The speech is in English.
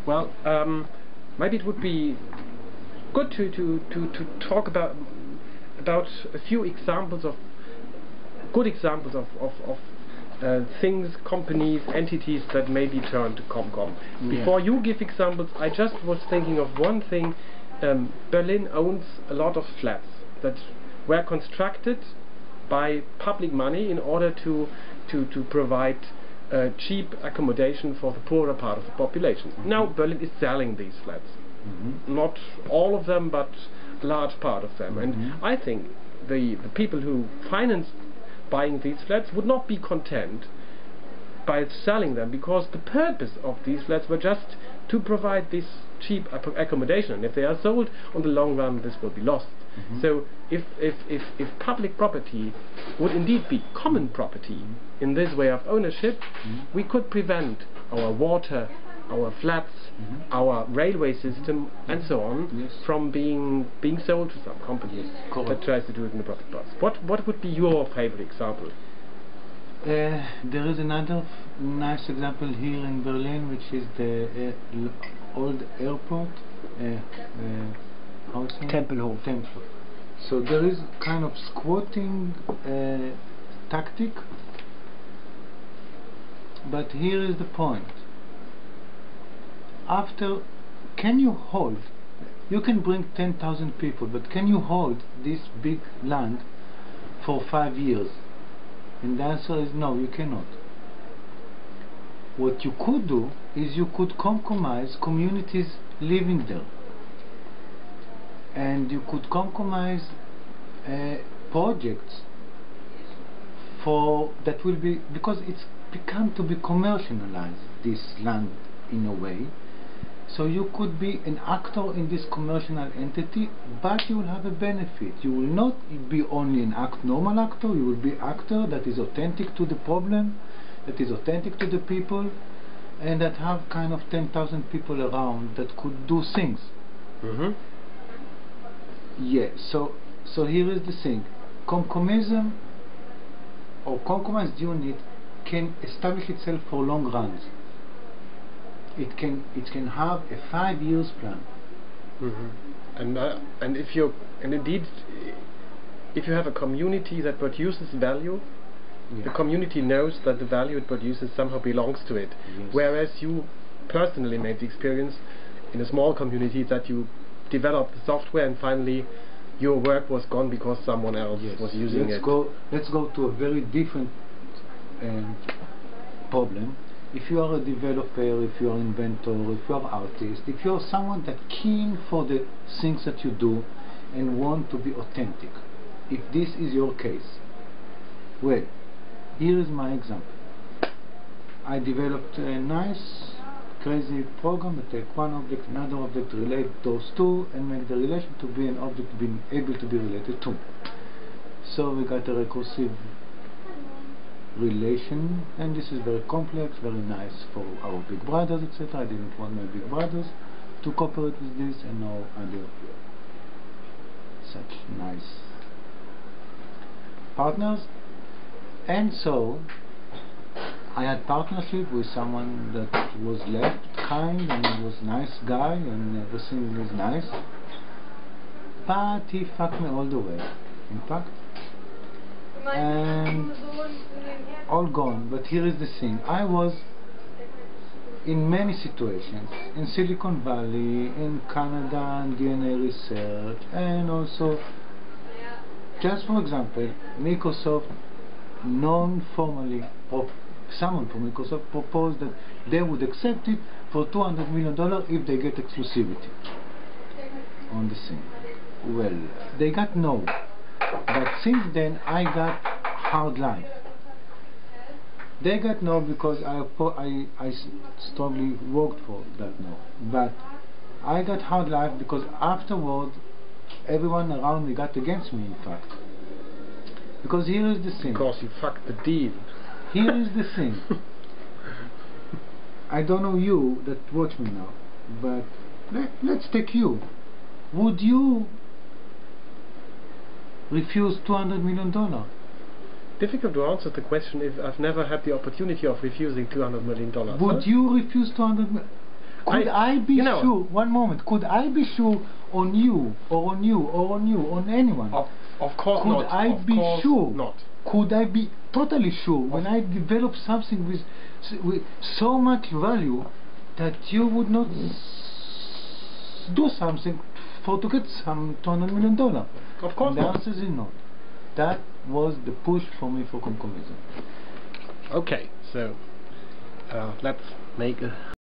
Well, maybe it would be good to talk about a few examples of good examples of things, companies, entities that may be turned to ComCom. Before you give examples, I just was thinking of one thing. Berlin owns a lot of flats that were constructed by public money in order to provide cheap accommodation for the poorer part of the population. Now Berlin is selling these flats. Not all of them, but a large part of them. And I think the people who financed buying these flats would not be content by selling them, because the purpose of these flats were just to provide this cheap accommodation, and if they are sold on the long run, this will be lost. So if public property would indeed be common property in this way of ownership, we could prevent our water, our flats, our railway system, and so on from being sold to some company that tries to do it in the profit path. What would be your favorite example? There is another nice example here in Berlin, which is the old airport, Tempelhof. So there is kind of squatting tactic, but here is the point. After, can you hold? You can bring 10,000 people, but can you hold this big land for 5 years? And the answer is no, you cannot. What you could do is you could compromise communities living there, and you could compromise projects for that will be, because it's become to be commercialized, this land in a way. So you could be an actor in this commercial entity, but you will have a benefit. You will not be only an normal actor, you will be actor that is authentic to the problem, that is authentic to the people, and that have kind of 10,000 people around that could do things. Yeah, so here is the thing. ComComism or compromised unit can establish itself for long runs. It can have a 5 years plan. And indeed, if you have a community that produces value, the community knows that the value it produces somehow belongs to it. Whereas you personally made the experience in a small community that you developed the software and finally your work was gone because someone else was using it. Let's go to a very different problem. If you are a developer, if you are an inventor, if you are an artist, if you are someone that keen for the things that you do and want to be authentic, if this is your case, well, here is my example. I developed a nice, crazy program that take one object, another object, relate those two, and make the relation to be an object being able to be related to. So we got a recursive relation, and this is very complex, very nice for our big brothers, etc. I didn't want my big brothers to cooperate with this, and now I do such nice partners. And so I had partnership with someone that was left kind and was nice guy and everything was nice, but he fucked me all the way, in fact, and all gone. But here is the thing. I was in many situations in Silicon Valley, in Canada, and DNA research, and also, just for example, Microsoft non-formally, or someone from Microsoft proposed that they would accept it for $200 million if they get exclusivity on the thing. Well, they got no, but since then I got hard life. They got no because I strongly worked for that no, but I got hard life because afterward everyone around me got against me, in fact. Because here is the thing. Because you fucked the deal. Here is the thing. I don't know you that watch me now, but let's take you. Would you refuse $200 million? Difficult to answer the question if I've never had the opportunity of refusing $200 million. Would you refuse $200 million? Could I be sure? One moment. Could I be sure on you, or on you, or on you, on anyone? Of course not. Could I be sure? Not. Could I be totally sure when I develop something with so much value that you would not do something to get some $200 million? Of course and the not. answer is no. That was the push for me for 4th-comcomism. Okay, so let's make a